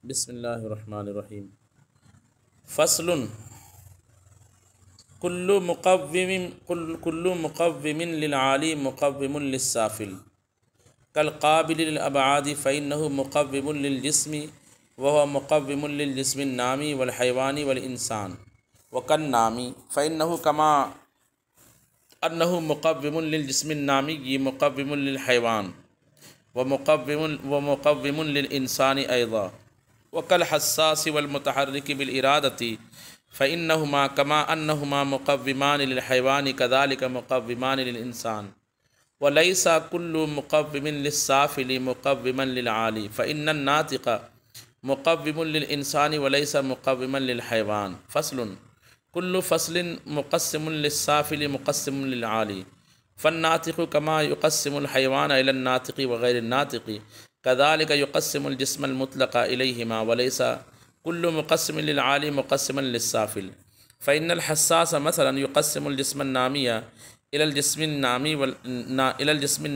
बिस्मिल्लाहिर्रहमानिर्रहीम। फ़स्लुन कुल्लु मुक़व्विमिन लिलआली मुक़व्विमुन लिस्साफ़िल कल क़ाबिल लिल अबआदि फ़इन्नहु मुक़व्विमुन लिलजिस्मि व हुवा मुक़व्विमुन लिलजिस्मिन नामी वल हयवानी वल इंसान व कन नामी फ़इन्नहु कमा अन्नहु मुक़व्विमुन लिलजिस्मिन नामी मुक़व्विमुन लिल हयवान व मुक़व्विमुन लिल इंसानी अयज़ा वकल हस्सासी वल मुतहर्रिकी बिल इरादती फ़इन्नहुमा कमा अन्नहुमा मुक़व्विमान लिल हयवानी कज़ालिका मुक़व्विमान लिल इंसान वलैसा कुल्लु मुक़व्विमिन लिस्साफ़िली मुक़व्विमन लिल आली फ़इन्नन नातिक़ा मुक़व्विमुन लिल इंसानी वलैसा मुक़व्विमन लिल हयवान। फ़स्लुन कुल्लु फ़स्लिन मुक़स्सिमुन लिस्साफ़िली मुक़स्सिमुन लिल आली फ़न्नातिक़ु कमा युक़स्सिमुल हयवान इलन नातिक़ी व गैरिन नातिक़ी कज़ालिका युक़स्सिमुल जिस्मल मुतलक़ा इलैहिमा वलैसा कुल्लु मुक़स्सिमिन लिल आली मुक़स्सिमन लिस्साफ़िल फ़इन्नल हस्सास मसलन युक़स्सिमुल जिस्मन नामिया इलल जिस्मिन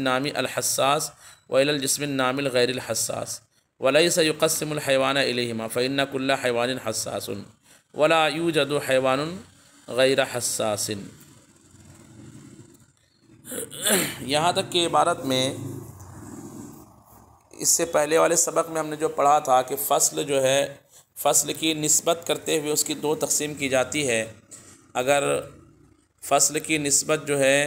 नामी अल हस्सास व इलल जिस्मिन नामिल गैरिल हस्सास वलैसा युक़स्सिमुल हयवान इलैहिमा फ़इन्ना कुल्ला हयवानिन हस्सासुन वला यूजदु हयवानुन गैर हस्सासिन। यहाँ तक कि इबारत में इससे पहले वाले सबक में हमने जो पढ़ा था कि फ़स्ल जो है, फ़स्ल की निस्बत करते हुए उसकी दो तकसीम की जाती है। अगर फ़स्ल की निस्बत जो है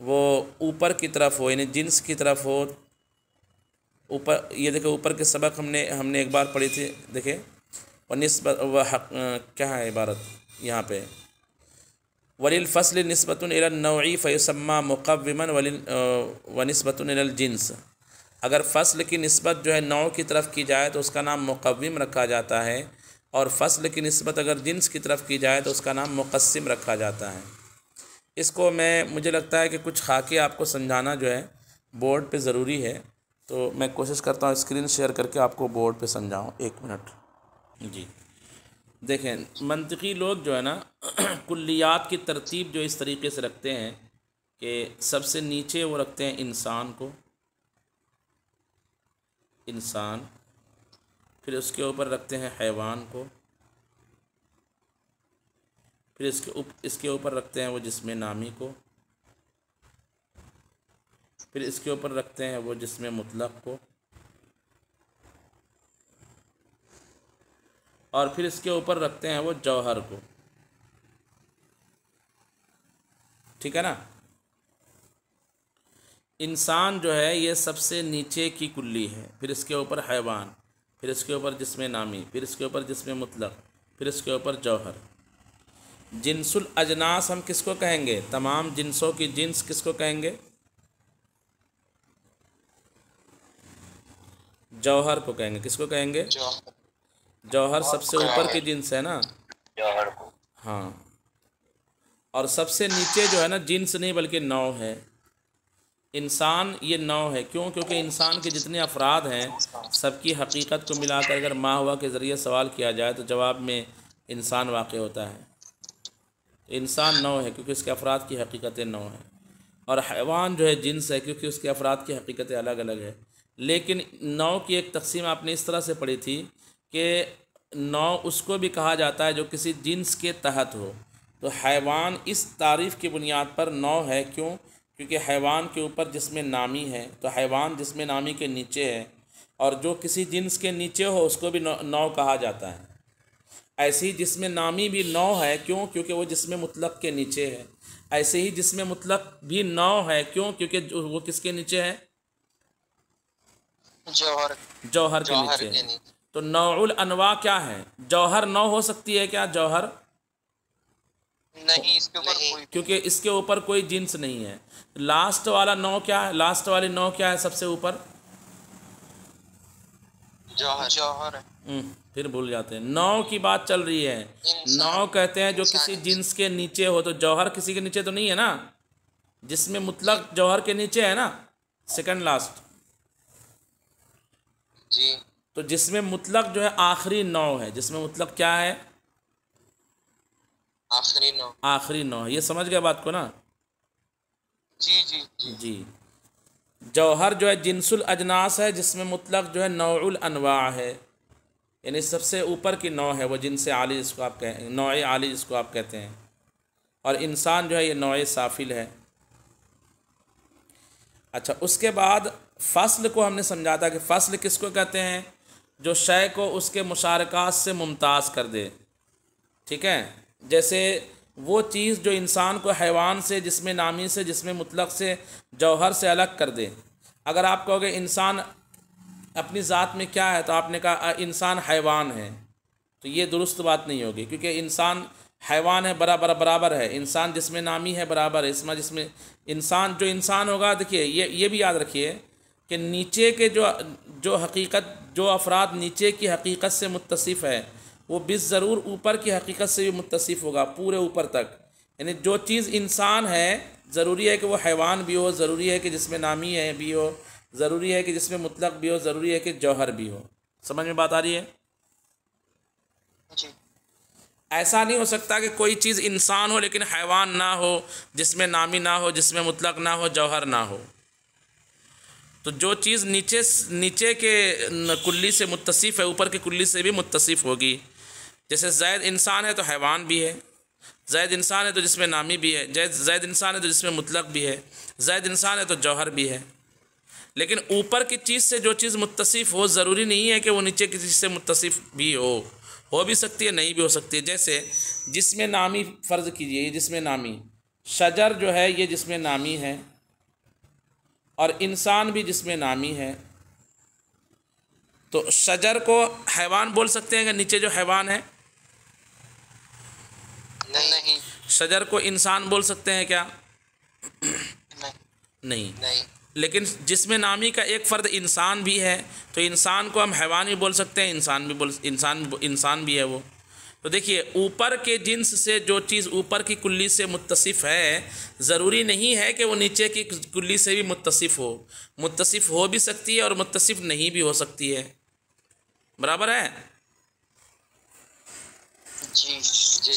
वो ऊपर की तरफ हो, यानी जिन्स की तरफ हो, ऊपर ये देखो ऊपर के सबक हमने एक बार पढ़ी थी, देखे और निस्बत क्या है इबारत यहाँ पे वलिल फ़स्ल निस्बतुन इलन नौई फ़युसम्मा मुक़व्विमन व निस्बतुन इलल जिन्स। अगर फ़स्ल की निस्बत जो है नौ की तरफ की जाए तो उसका नाम मुक़व्विम रखा जाता है, और फ़स्ल की निस्बत अगर जिन्स की तरफ की जाए तो उसका नाम मुक़स्सिम रखा जाता है। इसको मुझे लगता है कि कुछ खाके आपको समझाना जो है बोर्ड पे ज़रूरी है, तो मैं कोशिश करता हूँ स्क्रीन शेयर करके आपको बोर्ड पे समझाऊँ। एक मिनट जी। देखें, मंतिकी लोग जो है ना कुल्लियात की तरतीब जो इस तरीके से रखते हैं कि सबसे नीचे वो रखते हैं इंसान को, इंसान, फिर उसके ऊपर रखते हैं हैवान को, फिर इसके ऊपर रखते हैं वो जिस्म नामी को, फिर इसके ऊपर रखते हैं वो जिस्म मुतलक को, और फिर इसके ऊपर रखते हैं वो जौहर को। ठीक है ना। इंसान जो है ये सबसे नीचे की कुल्ली है, फिर इसके ऊपर हैवान, फिर इसके ऊपर जिस्म नामी, फिर इसके ऊपर जिस्म मुतलक, फिर इसके ऊपर जौहर। जिन्सुल अजनास हम किसको कहेंगे? तमाम जिन्सों की जिन्स किसको कहेंगे? जौहर को कहेंगे। किसको कहेंगे? जौहर सबसे ऊपर की जिन्स है ना, जौहर को। हाँ, और सबसे नीचे जो है ना जिन्स नहीं बल्कि नौ है। इंसान ये नौ है। क्यों? क्योंकि इंसान के जितने अफराद हैं सबकी हकीकत को मिलाकर अगर माँ हुआ के ज़रिए सवाल किया जाए तो जवाब में इंसान वाक़ होता है। इंसान नौ है क्योंकि उसके अफराद की हकीकतें नौ हैं, और हैवान जो है जिन्स है क्योंकि उसके अफराद की हकीकतें अलग अलग है। लेकिन नौ की एक तकसीम आपने इस तरह से पढ़ी थी कि नौ उसको भी कहा जाता है जो किसी जिन्स के तहत हो। तो हैवान इस तारीफ़ की बुनियाद पर नौ है। क्यों? क्योंकि हैवान के ऊपर जिस्म नामी है, तो हैवान जिस्म नामी के नीचे है, और जो किसी जिन्स के नीचे हो उसको भी नौ कहा जाता है। ऐसे ही जिस्म नामी भी नौ है। क्यों? क्योंकि वो जिस्म मुतलक के नीचे है। ऐसे ही जिस्म मुतलक भी नौ है। क्यों? क्योंकि वो किसके नीचे है? जौहर के नीचे है। तो नौउल अनवा क्या है? जौहर नौ हो सकती है क्या? जौहर नहीं, इसके ऊपर कोई, क्योंकि इसके ऊपर कोई जिन्स नहीं है। लास्ट वाला नौ क्या है? लास्ट वाली नौ क्या है सबसे ऊपर? जौहर है। फिर भूल जाते हैं। नौ की बात चल रही है। नौ कहते हैं जो किसी जिन्स के नीचे हो। तो जौहर किसी के नीचे तो नहीं है ना, जिसमें मुतलक जौहर के नीचे है ना, सेकंड लास्ट जी। तो जिसमें मुतलक जो है आखिरी नौ है। जिसमें मुतलक क्या है? आखिरी नौ। आखिरी नौ। ये समझ गए बात को ना? जी जी जी, जी। जौहर जो है जिन्सुल अजनास है, जिसमें मुतलक जो है नौउल अनवा है। यानी सबसे ऊपर की नौ है वो, जिनसे आली जिसको आप कहें, नौए आली जिसको आप कहते हैं। और इंसान जो है ये नौए साफिल है। अच्छा, उसके बाद फ़स्ल को हमने समझा था कि फ़स्ल किसको कहते हैं, जो शय को उसके मुशारकात से मुमताज़ कर दे। ठीक है, जैसे वो चीज़ जो इंसान को हैवान से, जिसमें नामी से, जिसमें मुतलक से, जौहर से अलग कर दे। अगर आप कहोगे इंसान अपनी ज़ात में क्या है, तो आपने कहा इंसान हैवान है, तो ये दुरुस्त बात नहीं होगी, क्योंकि इंसान हैवान है बराबर है, इंसान जिसमें नामी है बराबर है इसमें, जिसमें इंसान जो इंसान होगा। देखिए ये भी याद रखिए कि नीचे के जो हकीकत, जो अफराद नीचे की हकीकत से मुत्तसिफ़ है, वो बिस ज़रूर ऊपर की हकीकत से भी मुत्तसिफ़ होगा पूरे ऊपर तक। यानी जो चीज़ इंसान है ज़रूरी है कि वो हैवान भी हो, ज़रूरी है कि जिसमें नामी है भी हो, ज़रूरी है कि जिसमें मुतलक भी हो, ज़रूरी है कि जौहर भी हो। समझ में बात आ रही है? ऐसा नहीं हो सकता कि कोई चीज़ इंसान हो लेकिन हैवान ना हो, जिसमें नामी ना हो, जिसमें मुतलक ना हो, जौहर ना हो। तो जो चीज़ नीचे के कुल्ली से मुत्तसिफ़ है, ऊपर की कुल्ली से भी मुत्तसिफ़ होगी। जैसे ज़ैद इंसान है तो हैवान भी है, ज़ैद इंसान है तो जिसमें नामी भी है, ज़ैद इंसान है तो जिसमें मुतलक भी है, ज़ैद इंसान है तो जौहर भी है। लेकिन ऊपर की चीज़ से जो चीज़ मुत्तसिफ़ हो, ज़रूरी नहीं है कि वो नीचे की चीज़ से मुत्तसिफ़ भी हो भी सकती है, नहीं भी हो सकती है। जैसे जिसमें नामी फ़र्ज़ कीजिए, ये जिसमें नामी, शजर जो है ये जिसमें नामी है, और इंसान भी जिसमें नामी है। तो शजर को हैवान बोल सकते हैं कि नीचे जो हैवान है? नहीं। शजर को इंसान बोल सकते हैं क्या? नहीं। लेकिन जिसमें नामी का एक फ़र्द इंसान भी है, तो इंसान को हम हैवान भी बोल सकते हैं, इंसान भी है वो। तो देखिए, ऊपर के जिन्स से जो चीज़ ऊपर की कुल्ली से मुत्तसिफ़ है, ज़रूरी नहीं है कि वो नीचे की कुल्ली से भी मुत्तसिफ़ हो। मुत्तसिफ़ हो भी सकती है और मुत्तसिफ़ नहीं भी हो सकती है। बराबर है? जी जी।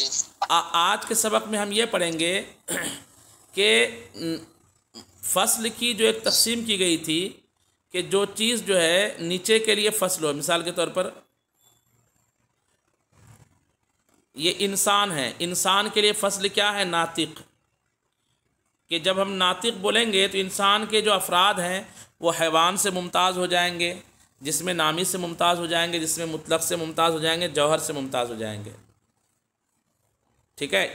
आज के सबक में हम ये पढ़ेंगे कि फ़स्ल की जो एक तकसीम की गई थी, कि जो चीज़ जो है नीचे के लिए फ़स्ल हो। मिसाल के तौर पर ये इंसान है, इंसान के लिए फ़स्ल क्या है? नातिक। कि जब हम नातिक बोलेंगे तो इंसान के जो अफराद हैं वो हैवान से मुमताज़ हो जाएंगे, जिसमें नामी से मुमताज़ हो जाएंगे, जिसमें मुतलक से मुमताज़ हो जाएंगे, जौहर से मुमताज़ हो जाएंगे। ठीक है,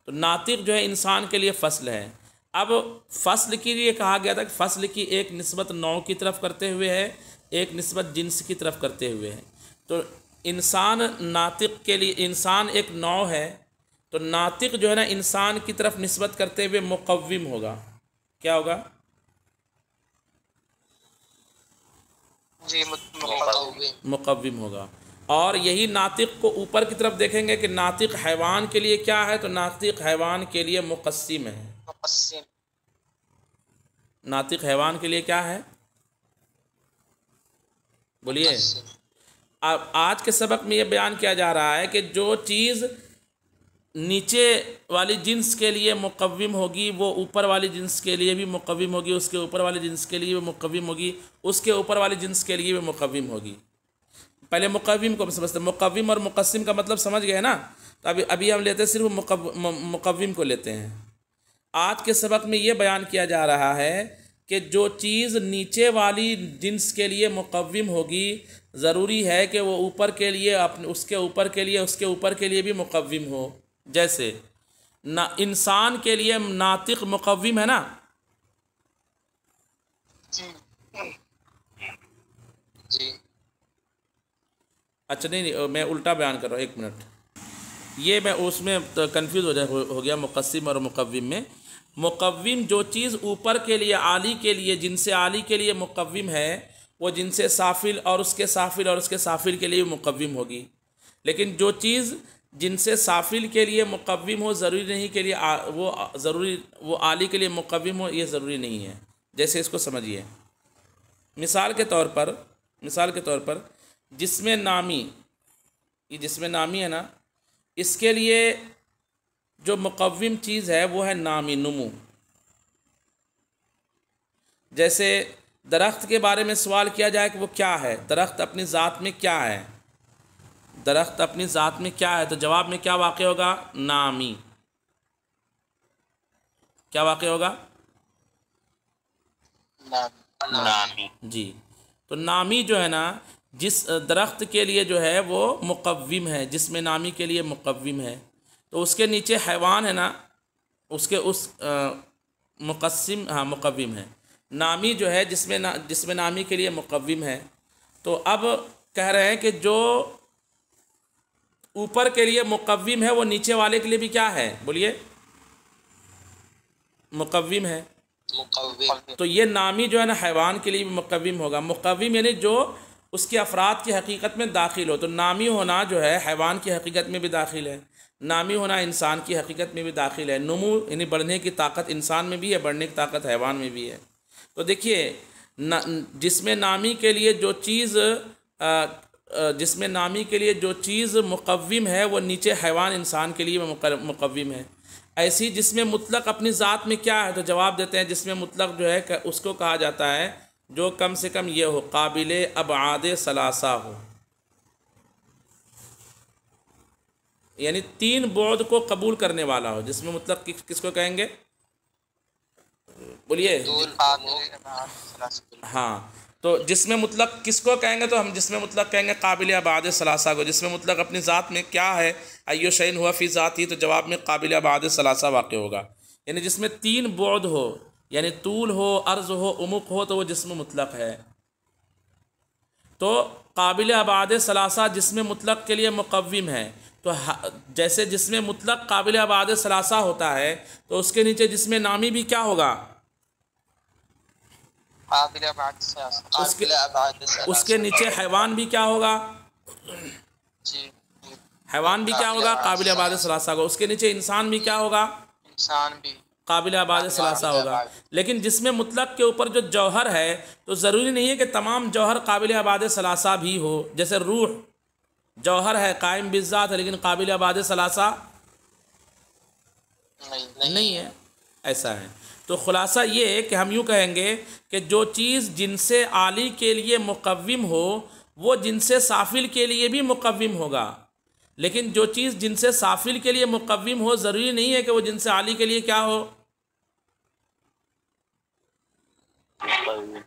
तो नातिक जो है इंसान के लिए फ़स्ल है। अब फ़स्ल के लिए कहा गया था कि फ़स्ल की एक निस्बत नौ की तरफ करते हुए है, एक निस्बत जिन्स की तरफ करते हुए है। तो इंसान नातिक के लिए, इंसान एक नौ है, तो नातिक जो है ना इंसान की तरफ निस्बत करते हुए मुक़व्विम होगा। क्या होगा? जी, मुक़व्विम होगा। और यही नातिक को ऊपर की तरफ देखेंगे कि नातिक हैवान के लिए क्या है, तो नातिक हैवान के लिए मुक़स्सिम है। नातिक हैवान के लिए क्या है? बोलिए। अब आज के सबक में ये बयान किया जा रहा है कि जो चीज़ नीचे वाली जिन्स के लिए मुक़व्विम होगी, वो ऊपर वाली जिन्स के लिए भी मुक़व्विम होगी, उसके ऊपर वाली जिन्स के लिए भी मुक़व्विम होगी, उसके ऊपर वाली जिन्स के लिए भी मुक़व्विम होगी। पहले मुक़व्विम को समझते हैं। मुक़व्विम और मुक़स्सिम का मतलब समझ गए ना? तो अभी हम लेते हैं सिर्फ मुक़व्विम को लेते हैं। आज के सबक में ये बयान किया जा रहा है कि जो चीज़ नीचे वाली जिन्स के लिए मुक़व्विम होगी, ज़रूरी है कि वो ऊपर के लिए उसके ऊपर के लिए भी मुक़व्विम हो। जैसे ना इंसान के लिए नातिक मुक़व्विम है ना? जी। अच्छा, नहीं, मैं उल्टा बयान कर रहा हूँ, एक मिनट। ये मैं उसमें तो कन्फ्यूज़ हो गया मुक़स्सिम और मुक़व्विम में। मुक़व्विम जो चीज़ ऊपर के लिए, आली के लिए, जिनसे आली के लिए मुक़व्विम है, वो जिनसे साफिल और उसके साफिल के लिए मुक़व्विम होगी। लेकिन जो चीज़ जिनसे साफिल के लिए मुक़व्विम हो, ज़रूरी नहीं के लिए वो आली के लिए मुक़व्विम हो, ये ज़रूरी नहीं है। जैसे इसको समझिए, मिसाल के तौर पर जिसमें नामी, ये जिसमें नामी है ना, इसके लिए जो मुक़व्विम चीज़ है वो है नामी, नुमू। जैसे दरख्त के बारे में सवाल किया जाए कि वो क्या है, दरख्त अपनी ज़ात में क्या है, दरख्त अपनी ज़ात में क्या है, तो जवाब में क्या वाक़ होगा? नामी। क्या वाक़ होगा? नामी। जी। तो नामी जो है ना, जिस दरख्त के लिए जो है वो मुक़व्विम है, जिसमें नामी के लिए मुक़व्विम है, तो उसके नीचे हैवान है ना, उसके उस मुक़स्सिम, हाँ मुक़व्विम है। नामी जो है जिसमें नामी के लिए मुक़व्विम है। तो अब कह रहे हैं कि जो ऊपर के लिए मुक़व्विम है वो नीचे वाले के लिए भी क्या है? बोलिए, मुक़व्विम है। मुक़व्विम। तो ये नामी जो है ना हैवान के लिए भी मुक़व्विम होगा। मुक़व्विम यानी जो उसके अफराद की हकीकत में दाखिल हो। तो नामी होना जो है हैवान की हकीकत में भी दाखिल है, नामी होना इंसान की हकीकत में भी दाखिल है। नुमू यानी बढ़ने की ताकत इंसान में भी है, बढ़ने की ताकत हैवान में भी है। तो देखिए, जिसमें नामी के लिए जो चीज़ मुक़व्विम है वो नीचे हैवान इंसान के लिए मुक़व्विम है। ऐसी जिसमें मुतलक अपनी ज़ात में क्या है, तो जवाब देते हैं जिसमें मुतलक जो है उसको कहा जाता है जो कम से कम ये हो, काबिले अबआद सलासा हो, यानी 3 बुअद को कबूल करने वाला हो। जिसमें मुतलक किसको कहेंगे? बोलिए। हाँ, तो जिसमें मुतलक किसको कहेंगे? तो हम जिसमें मुतलक कहेंगे काबिल अबाद सलासा को। जिसमें मुतलक अपनी ज़ात में क्या है, अय्यो शैन हुआ फ़ी ज़ात ही, तो जवाब में काबिल अबाद सलासा वाक़ होगा। यानी जिसमें 3 बुअद हो, यानी तूल हो, अर्ज़ हो, उमुक हो, तो वो जिस्म मुतलक है। तो काबिल अबाद सलासा जिसमें मुतलक के लिए मुक़व्विम है। तो जैसे जिसमें मुतलक काबिल अबाद सलासा होता है, तो उसके नीचे जिसमें नामी भी क्या होगा? उसके नीचे हैवान भी क्या होगा? हैवान भी क्या होगा? काबिल अबाद सलासा होगा। उसके नीचे इंसान भी क्या होगा? इंसान भी काबिल आबाद सलासा होगा। लेकिन जिसमें मुतलक के ऊपर जो जौहर है, तो ज़रूरी नहीं है कि तमाम जौहर काबिल आबाद सलासा भी हो। जैसे रूह जौहर है, कायम बिज़्ज़ात है, लेकिन काबिल आबाद सलासा नहीं है, ऐसा है। तो खुलासा ये है कि हम यूँ कहेंगे कि जो चीज़ जिनसे आली के लिए मुक़व्विम हो वो जिनसे साफिल के लिए भी मुक़व्विम होगा। लेकिन जो चीज़ जिनसे साफिल के लिए मुक़व्विम हो, ज़रूरी नहीं है कि वो जिनसे आली के लिए क्या हो?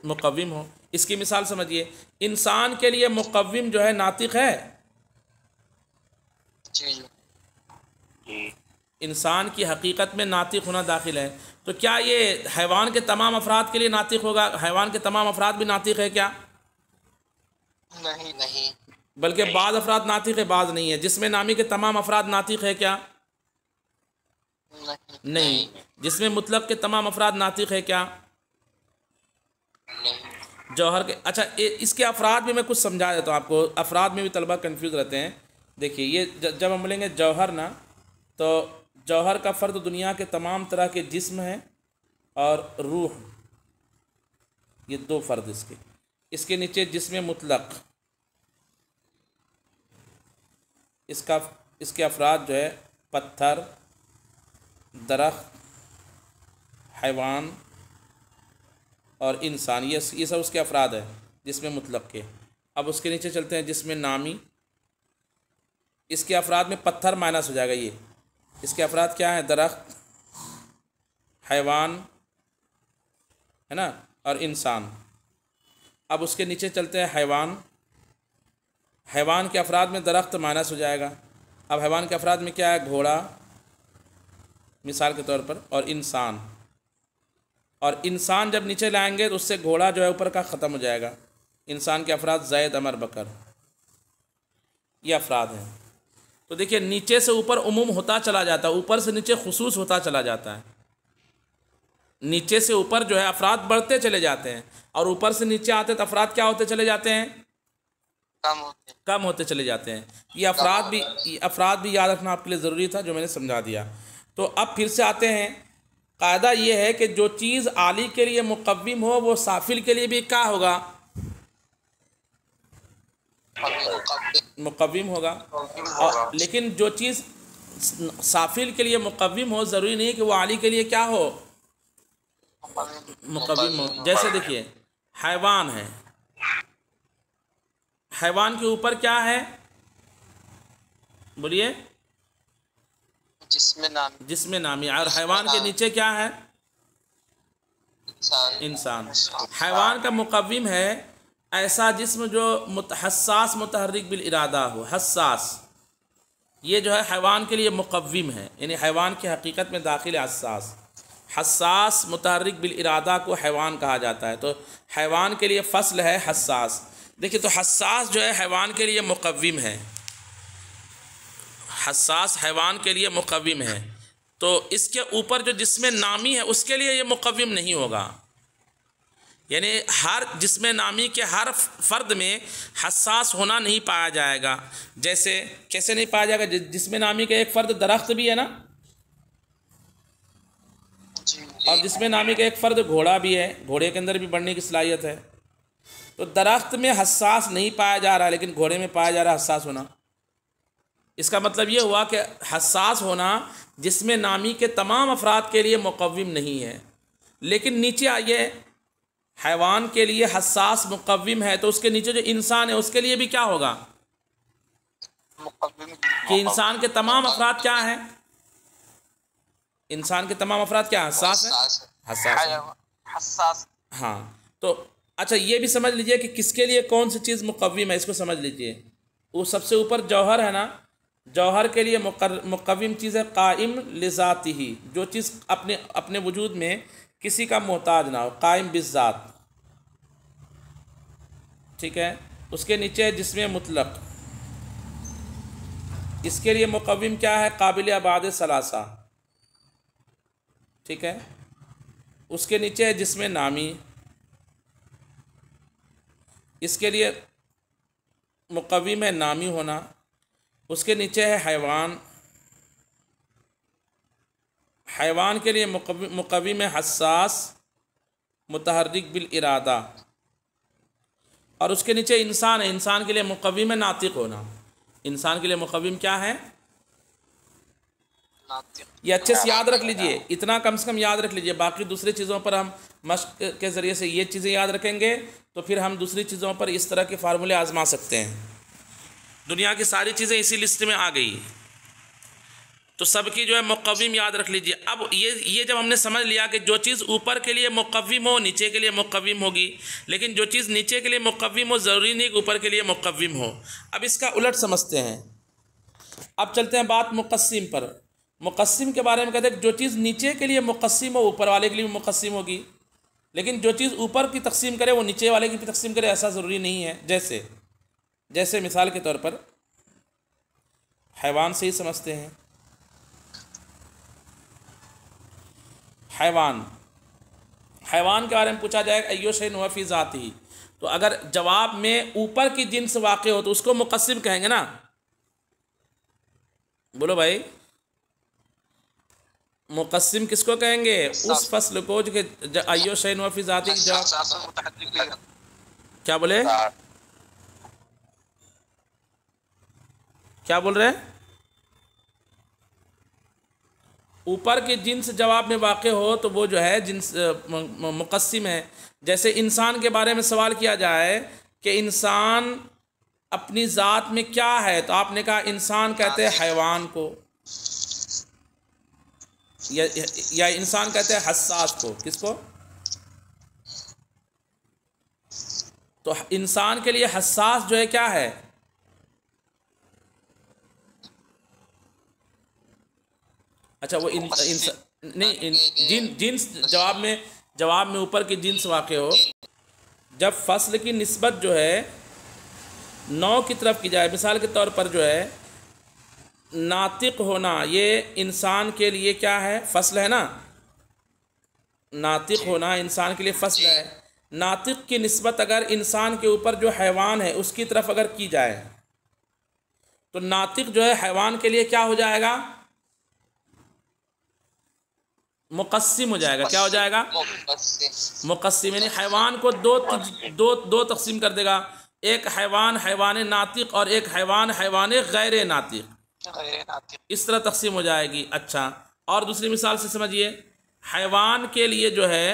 मुक़व्विम हो। इसकी मिसाल समझिए, इंसान के लिए मुक़व्विम जो है नातिक़ है। इंसान की हकीकत में नातिक़ होना दाखिल है। तो क्या ये हैवान के तमाम अफराद के लिए नातिक़ होगा? हैवान के तमाम अफराद भी नातिक़ है क्या? नहीं। बल्कि बाज़ अफराद नातिक़ है, बाज़ नहीं है। जिसमें नामी के तमाम अफराद नातिक़ है क्या? नहीं। जिसमें मुतलक के तमाम अफराद नातिक़ है क्या? जौहर के। अच्छा, इसके अफराद में मैं कुछ समझा देता हूँ आपको। अफराद में भी तलबा कंफ्यूज रहते हैं। देखिए, ये जब हम बोलेंगे जौहर ना, तो जौहर का फ़र्द दुनिया के तमाम तरह के जिस्म हैं और रूह, ये 2 फ़र्द इसके नीचे जिस्म मुतलक, इसके अफराद जो है पत्थर, दरख्त, हैवान और इंसान, ये सब उसके अफराद है जिसमें मुतलक के। अब उसके नीचे चलते हैं जिसमें नामी। इसके अफराद में पत्थर माइनस हो जाएगा। ये इसके अफराद क्या हैं? दरख्त, हैवान, है ना, और इंसान। अब उसके नीचे चलते हैं हैवान। हैवान के अफराद में दरख्त माइनस हो जाएगा। अब हैवान के अफराद में क्या है? घोड़ा मिसाल के तौर पर, और इंसान। और इंसान जब नीचे लाएंगे तो उससे घोड़ा जो है ऊपर का ख़त्म हो जाएगा। इंसान के अफराद ज़ैद, अमर, बकर, ये अफराद हैं। तो देखिए, नीचे से ऊपर उमूम होता चला जाता है, ऊपर से नीचे खुसूस होता चला जाता है। नीचे से ऊपर जो है अफराद बढ़ते चले जाते हैं, और ऊपर से नीचे आते तो अफराद क्या होते चले जाते हैं? कम होते चले जाते हैं। ये अफराद भी याद रखना आपके लिए ज़रूरी था, जो मैंने समझा दिया। तो अब फिर से आते हैं। कायदा ये है कि जो चीज़ आली के लिए मुक़व्विम हो वो साफिल के लिए भी क्या होगा? मुक़व्विम होगा। और लेकिन जो चीज़ साफिल के लिए मुक़व्विम हो, ज़रूरी नहीं है कि वो आली के लिए क्या हो? मुक़व्विम हो। जैसे देखिए, हैवान है, हैवान के ऊपर क्या है, बोलिए, जिसमें नामी, और हैवान के नीचे क्या है, इंसान। हैवान का मुकव्विम है ऐसा जिस्म जो हस्सास मुतहर्रिक बिल इरादा हो। हस्सास ये जो है हैवान के लिए मुकव्विम है, यानी हैवान की हकीकत में दाखिल है हस्सास। हस्सास मुतहर्रिक बिल इरादा को हैवान कहा जाता है। तो हैवान के लिए फ़स्ल है हस्सास। देखिए, तो हस्सास जो है हैवान के लिए मुकव्विम है, हस्सास हैवान के लिए मुकव्विम है। तो इसके ऊपर जो जिस्म नामी है उसके लिए ये मुकव्विम नहीं होगा, यानी हर जिस्म नामी के हर फ़र्द में हस्सास होना नहीं पाया जाएगा। जैसे कैसे नहीं पाया जाएगा, जिस्म नामी का एक फ़र्द दरख्त भी है ना, और जिस्म नामी का एक फ़र्द घोड़ा भी है, घोड़े के अंदर भी बढ़ने की सलाहियत है। तो दरख्त में हस्सास नहीं पाया जा रहा, लेकिन घोड़े में पाया जा रहा है हस्सास होना। इसका मतलब ये हुआ कि हस्सास होना जिस्म नामी के तमाम अफराद के लिए मुकव्विम नहीं है। लेकिन नीचे आइए, हैवान के लिए हस्सास मुकव्विम है, तो उसके नीचे जो इंसान है उसके लिए भी क्या होगा कि इंसान के तमाम अफराद क्या हैं, इंसान के तमाम अफराद क्या हस्सास है, हस्सास। हाँ, तो अच्छा ये भी समझ लीजिए कि किसके लिए कौन सी चीज़ मुकव्विम है, इसको समझ लीजिए। वो सबसे ऊपर जौहर है ना, जौहर के लिए मुकव्विम चीज़ है कायम लिज़ातिही, जो चीज़ अपने वजूद में किसी का मोहताज ना हो, कायम बिज़ात, ठीक है। उसके नीचे है जिस्म मुतलक, इसके लिए मुकव्विम क्या है, काबिल आबाद सलासा, ठीक है। उसके नीचे है जिस्म नामी, इसके लिए मुकव्विम है नामी होना। उसके नीचे है हैवान, हैवान के लिए मुकव्विम है हस्सास मुतहर्रिक बिल इरादा। और उसके नीचे इंसान है, इंसान के लिए मुकव्विम है नातिक होना। इंसान के लिए मुकव्विम क्या है, ये अच्छे से याद रख लीजिए, इतना कम से कम याद रख लीजिए। बाकी दूसरी चीज़ों पर हम मश्क के ज़रिए से ये चीज़ें याद रखेंगे तो फिर हम दूसरी चीज़ों पर इस तरह के फार्मूले आजमा सकते हैं। दुनिया की सारी चीज़ें इसी लिस्ट में आ गई, तो सबकी जो है मुकव्विम याद रख लीजिए। अब ये जब हमने समझ लिया कि जो चीज़ ऊपर के लिए मुकव्विम हो नीचे के लिए मुकव्विम होगी, लेकिन जो चीज़ नीचे के लिए मुकव्विम हो ज़रूरी नहीं कि ऊपर के लिए मुकव्विम हो। अब इसका उलट समझते हैं। अब चलते हैं बात मुक़स्सिम पर। मुक़स्सिम के बारे में कहते हैं जो चीज़ नीचे के लिए मुक़स्सिम हो ऊपर वाले के लिए भी मुक़स्सिम होगी, लेकिन जो चीज़ ऊपर की तकसीम करे वो नीचे वाले की भी तकसीम करे, ऐसा ज़रूरी नहीं है। जैसे मिसाल के तौर पर हैवान से ही समझते हैं। हैवान के बारे में पूछा जाएगा अय्यो शैइन हुवा फी ज़ातिही, तो अगर जवाब में ऊपर की जिन्स वाक़े हो तो उसको मुक़स्सिम कहेंगे ना। बोलो भाई, मुक़स्सिम किसको कहेंगे, उस फसल को जो अय्यो शैइन हुवा फी ज़ातिही की जवाब क्या बोले, क्या बोल रहे हैं, ऊपर के जिन्स जवाब में वाक़े हो तो वो जो है जिन्स मुक़स्सिम है। जैसे इंसान के बारे में सवाल किया जाए कि इंसान अपनी ज़ात में क्या है, तो आपने कहा इंसान कहते हैं हैवान को, या इंसान कहते हैं हस्सास को। किसको, तो इंसान के लिए हस्सास जो है क्या है, अच्छा वो जिन्स जवाब में ऊपर की जिन्स वाक़े हो, जब फसल की निस्बत जो है नौ की तरफ की जाए, मिसाल के तौर पर जो है नातिक होना, ये इंसान के लिए क्या है, फसल है ना। नातिक होना इंसान के लिए फसल है। नातिक की निस्बत अगर इंसान के ऊपर जो हैवान है उसकी तरफ अगर की जाए तो नातिक जो है हैवान के लिए क्या हो जाएगा, मुक़स्सिम हो जाएगा। क्या हो जाएगा, मुक़स्सिम, यानी हैवान को दो तकसीम कर देगा, एक हैवान हैवान नातिक और एक हैवान हैवान गैर नातिक, इस तरह तकसीम हो जाएगी। अच्छा, और दूसरी मिसाल से समझिए, हैवान के लिए जो है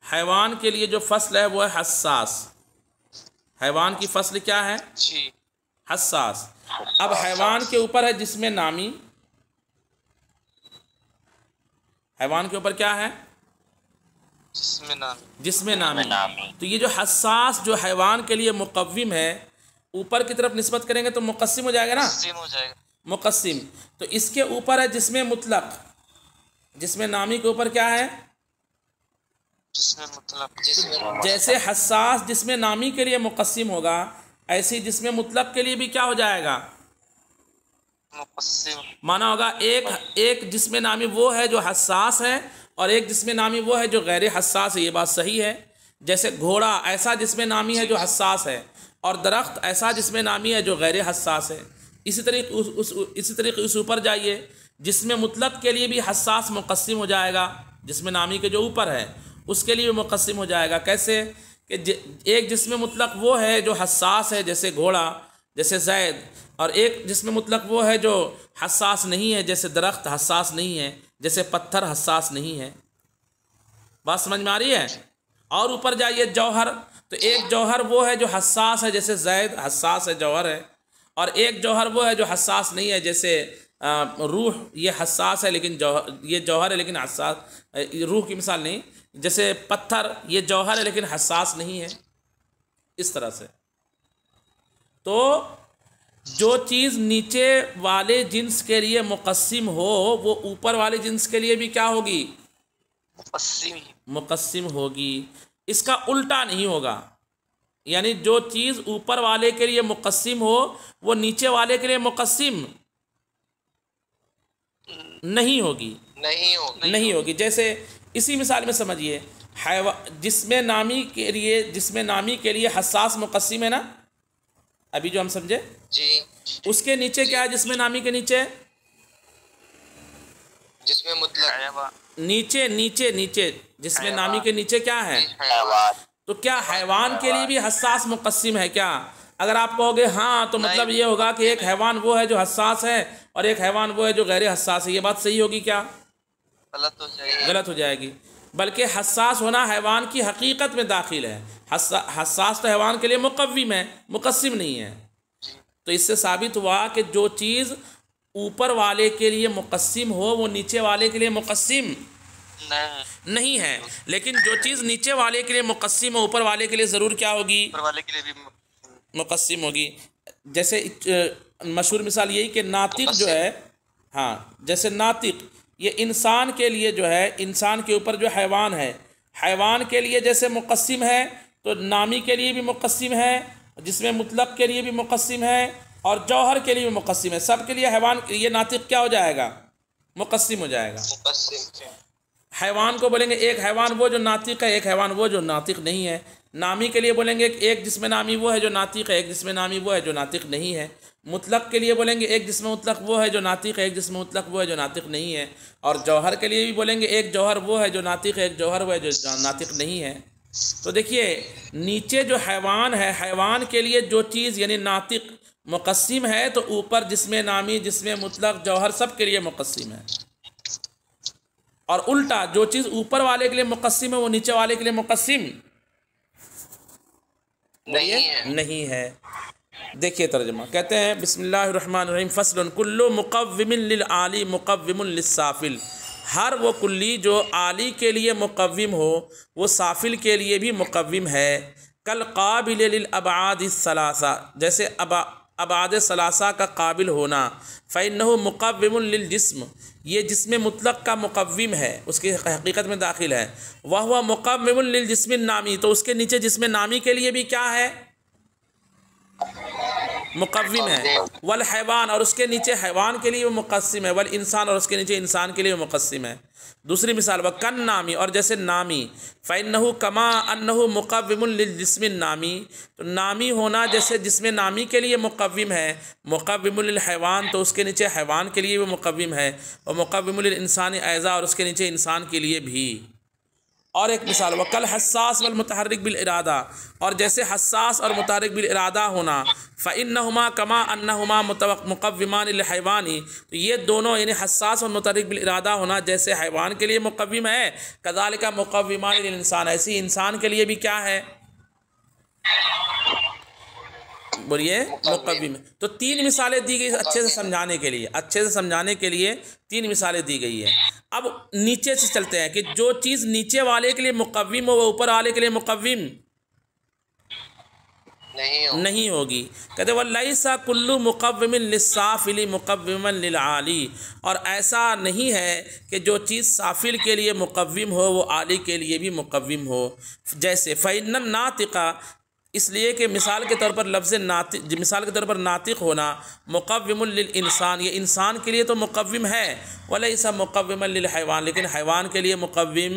हैवान के लिए जो फसल है वो है हस्सास। हैवान की फसल क्या है? जी। हस्सास। अब हैवान के ऊपर है जिस्म नामी। हैवान के ऊपर क्या है? जिस्म नामी। तो ये जो हस्सास जो हैवान के लिए मुकव्विम है, ऊपर की तरफ निस्बत करेंगे तो मुक़स्सिम हो जाएगा ना, मुक़स्सिम। तो इसके ऊपर है जिस्म मुतलक। जिस्म नामी के ऊपर क्या है? जैसे हस्सास जिस्म नामी के लिए मुक़स्सिम होगा, ऐसे जिस्म मुतलक के लिए भी क्या हो जाएगा? माना होगा एक जिस्म नामी वो है जो हस्सास है और एक जिस्म नामी वो है जो गैर हस्सास है। ये बात सही है। जैसे घोड़ा ऐसा जिस्म नामी है जो हस्सास है और दरख्त ऐसा जिस्म नामी है जो गैर हस्सास है। इसी तरीके उस ऊपर जाइए, जिस्म मुतलक के लिए भी हस्सास मुक़स्सिम हो जाएगा। जिस्म नामी के जो ऊपर है उसके लिए भी मुक़स्सिम हो जाएगा। कैसे कि एक जिस्म मुतलक वो है जो हस्सास है जैसे घोड़ा, जैसे ज़ैद, और एक जिस्म मुतलक वो है जो हस्सास नहीं है जैसे दरख्त हस्सास नहीं है, जैसे पत्थर हस्सास नहीं है। बात समझ में आ रही है? और ऊपर जाइए जौहर, तो एक जौहर वो है जो हस्सास है जैसे ज़ैद हस्सास है, जौहर है, और एक जौहर वो है जो हस्सास नहीं है जैसे रूह। ये हस्सास है लेकिन ये जौहर है लेकिन हस्सास, रूह की मिसाल नहीं। जैसे पत्थर ये जौहर है लेकिन हस्सास नहीं है। इस तरह से तो जो चीज़ नीचे वाले जिन्स के लिए मुक़स्सिम हो वो ऊपर वाले जिन्स के लिए भी क्या होगी? मुक़स्सिम होगी। इसका उल्टा नहीं होगा, यानी जो चीज़ ऊपर वाले के लिए मुक़स्सिम हो वो नीचे वाले के लिए मुक़स्सिम नहीं होगी। नहीं होगी। जैसे इसी मिसाल में समझिए, जिस्म नामी के लिए हस्सास मुक़स्सिम है ना, अभी जो हम समझे जी। उसके नीचे क्या है? जिस्म नामी के नीचे जिसमें मुतलक नीचे जिस्म नामी के नीचे क्या है? तो क्या हैवान के लिए भी हस्सास मुक़स्सिम है क्या? अगर आप कहोगे हाँ, तो मतलब ये होगा कि एक हैवान वो है जो हस्सास है और एक हैवान वो है जो गैर हस्सास है। ये बात सही होगी क्या? गलत हो जाएगी। बल्कि हस्सास होना हैवान की हकीकत में दाखिल है। हस्सास तो हैवान के लिए मुक़व्विम है, मुक़स्सिम नहीं है। तो इससे साबित हुआ कि जो चीज़ ऊपर वाले के लिए मुक़स्सिम हो वो नीचे वाले के लिए मुक़स्सिम नहीं है, लेकिन जो चीज़ नीचे वाले के लिए मुक़स्सिम हो ऊपर वाले के लिए ज़रूर क्या होगी? ऊपर वाले के लिए भी मुक़स्सिम होगी। जैसे मशहूर मिसाल यही कि नातिक जो है, हाँ, जैसे नातिक ये इंसान के लिए जो है, इंसान के ऊपर जो हैवान है, हैवान के लिए जैसे मुक़स्सिम है तो नामी के लिए भी मुक़स्सिम है, जिसमें मुतलक के लिए भी मुक़स्सिम है और जौहर के लिए भी मुक़स्सिम है। सब के लिए हैवान, ये नातिक क्या हो जाएगा? मुक़स्सिम हो जाएगा। हैवान को बोलेंगे एक हैवान वो जो नातिक है, एक हैवान वो जो नातिक नहीं है। नामी के लिए बोलेंगे एक जिस्म नामी वो है जो नातिक है, एक जिस्म नामी वो है जो नातिक नहीं है। मुतलक के लिए बोलेंगे एक जिस्म मुतलक वो है जो नातिक है, एक जिस्म मुतलक वो है जो नातिक नहीं है। और जौहर के लिए भी बोलेंगे एक जौहर वो है जो नातिक है, एक जौहर वो है जो नातिक नहीं है। तो देखिए, नीचे जो हैवान है, हैवान के लिए जो चीज़ यानी नातिक मुक़स्सिम है तो ऊपर जिस्म नामी, जिस्म मुतलक, जौहर सब के लिए मुक़स्सिम है। और उल्टा जो चीज़ ऊपर वाले के लिए मुक़स्सिम है वो नीचे वाले के लिए मुक़स्सिम नहीं है। देखिए तर्जुमा, कहते हैं बिस्मिल्लाहिर्रहमानिर्रहीम, फस्लुन कुल्लु मुक़व्विमिन लिल आली मुक़व्विमुन लिस्साफ़िल। हर वो कुल्ली जो आली के लिए मुक़व्विम हो वो साफ़िल के लिए भी मुक़व्विम है। कल क़ाबिल लिल अबआद सलासा, जैसे अबाद सलासा का काबिल होना। फ़इन्नहु मुक़व्विमुन लिल जिस्म, ये जिस्म मुतलक का मुक़व्विम है, उसकी हकीकत में दाखिल है। वह हुआ मुक़व्विमुन लिल जिस्म नामी, तो उसके नीचे जिस्म नामी के लिए भी क्या है? मुक़व्विम है। वल हैवान, और उसके नीचे हैवान के लिए वो मुक़स्सिम है। वल इंसान, और उसके नीचे इंसान के लिए वो मुक़स्सिम है। दूसरी मिसाल व कन नामी, और जैसे नामी। फ़इन्नहु कमा अन्नहु मुक़व्विमुन लिल जिस्मिन नामी, तो नामी होना जैसे जिस्म नामी के लिए मुक़व्विम है। मुक़व्विमुन लिल हैवान, तो उसके नीचे हैवान के लिए वो मुक़व्विम है। और मुक़व्विमुन लिल इंसानी ऐज़ा, और उसके नीचे इंसान के लिए भी। और एक मिसाल वकल हस्सास वल मुतहर्रिक बिल इरादा, और जैसे हस्सास और मुतहर्रिक बिल इरादा होना, फ़इन्नहुमा कमा अन्नहुमा मुक़व्विमान लिल हैवानी, तो ये दोनों यानी हस्सास और मुतहर्रिक बिल इरादा होना जैसे हैवान के लिए मुक़व्विम है, कज़ालिका मुक़व्विमान लिल इंसान, ऐसी इंसान के लिए भी क्या है, बोलिए मुक़व्विम। तो तीन मिसालें दी गई अच्छे से समझाने के लिए, अच्छे से समझाने के लिए तीन मिसालें दी गई है। अब नीचे से चलते हैं कि जो चीज़ नीचे वाले के लिए मुक़व्विम हो वो ऊपर वाले के लिए मुक़व्विम नहीं होगी। कहते वलैसा कुल्लु मुक़व्विमिन लिस्साफ़िली मुक़व्विमन लिलआली, और ऐसा नहीं है कि जो चीज़ साफ़िल के लिए मुक़व्विम हो वो आली के लिए भी मुक़व्विम हो। जैसे फ़इन्नन नातिक़ा, इसलिए कि मिसाल के तौर पर लफ्ज़ नातिक, मिसाल के तौर पर नातिक होना मुक़व्विमुल लिल इंसान, ये इंसान के लिए तो मुक़व्विम है, वलैसा मुक़व्विमन लिल हैवान, लेकिन हैवान के लिए मुक़व्विम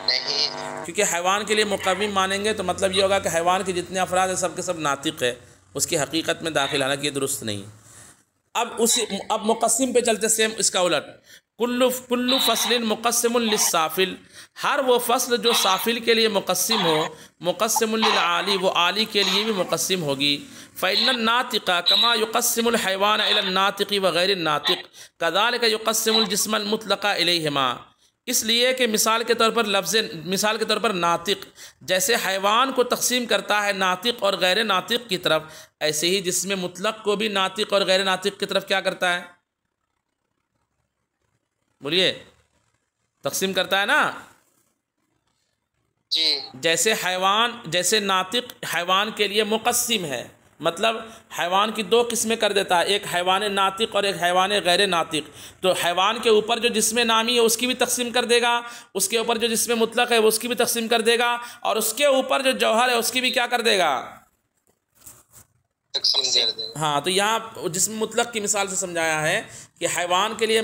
नहीं, क्योंकि हैवान के लिए मुक़व्विम मानेंगे तो मतलब ये होगा कि हैवान के जितने अफराद हैं सब के सब नातिक है, उसकी हकीकत में दाखिल आना कि ये दुरुस्त नहीं। अब मुक़स्सिम पे चलते, सेम इसका उलट, कुल्लु फसलिन मुक़स्सिमुन लिस्साफ़िल, हर वो फसल जो साफ़िल के लिए मुक़स्सिम हो, मुक़स्सिमुन लिल आली, वो आली के लिए भी मुक़स्सिम होगी। फ़इन्नन नातिक़ा कमा युक़स्सिमुल हैवान इलन नातिक़ी व गैरिन नातिक़ कज़ालिका युक़स्सिमुल जिस्मल मुतलक़ा इलैहिमा, इसलिए कि मिसाल के तौर पर नातिक जैसे हैवान को तकसीम करता है नातिक और गैर नातिक की तरफ, ऐसे ही जिस्म मुतलक को भी नातिक और गैर नातिक की तरफ क्या करता है, बोलिए, तकसीम करता है ना जी। जैसे नातिक हैवान के लिए मुक़स्सिम है, मतलब हैवान की दो किस्में कर देता है, एक हैवान नातिक और एक हैवान गैर नातिक। तो हैवान के ऊपर जो जिस्म नामी है उसकी भी तकसीम कर देगा, उसके ऊपर जो जिस्म मुतलक है उसकी भी तकसीम कर देगा, और उसके ऊपर जो जौहर है उसकी भी क्या कर देगा, हाँ। तो यहाँ जिस्म मुतलक की मिसाल से समझाया है कि हैवान के लिए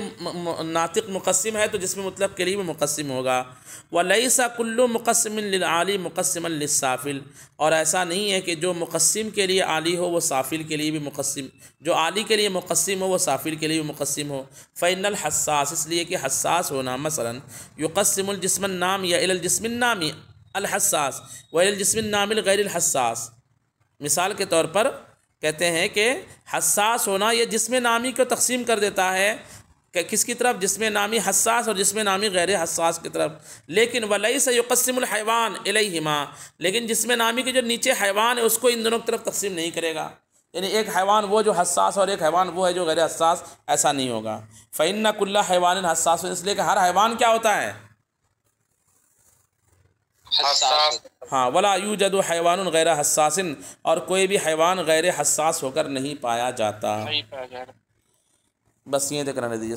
नातिक मुक़स्सिम है तो जिस्म मुतलक के लिए भी मुक़स्सिम होगा। वलैसा कुल्लु मुक़स्सिमिन लिल आली मुक़स्सिमन लिस्साफ़िल, और ऐसा नहीं है कि जो मुक़स्सिम के लिए आली हो वो साफ़िल के लिए भी मुक़स्सिम, जो आली के लिए मुक़स्सिम हो वो साफ़िल के लिए भी मुक़स्सिम हो। फ़इन्नल हस्सास, इसलिए कि हस्सास होना, मसलन युक़स्सिमुल जिस्मन नाम या इलल जिस्मिन नामी अल हस्सास व इलल जिस्मिन नामिल गैरिल हस्सास, मिसाल के तौर पर कहते हैं कि हस्सास होना ये जिस्म नामी को तकसीम कर देता है कि किसकी तरफ, जिस्म नामी हस्सास और जिस्म नामी गैर हस्सास की तरफ। लेकिन वलैसा युक़स्सिमुल हैवान इलैहिमा, लेकिन जिस्म नामी के जो नीचे हैवान है उसको इन दोनों की तरफ तकसीम नहीं करेगा, यानी एक हैवान वो जो हस्सास और एक हैवान वो है जो गैर हस्सास, ऐसा नहीं होगा। फ़इन्ना कुल्ला हैवान हस्सास, इसलिए कि हर हैवान क्या होता है, हाँ। वला यूजदु हैवानुन गैर हस्सासिन, और कोई भी हैवान गैर हस्सास होकर नहीं पाया जाता। बस ये तक रहने दीजिए।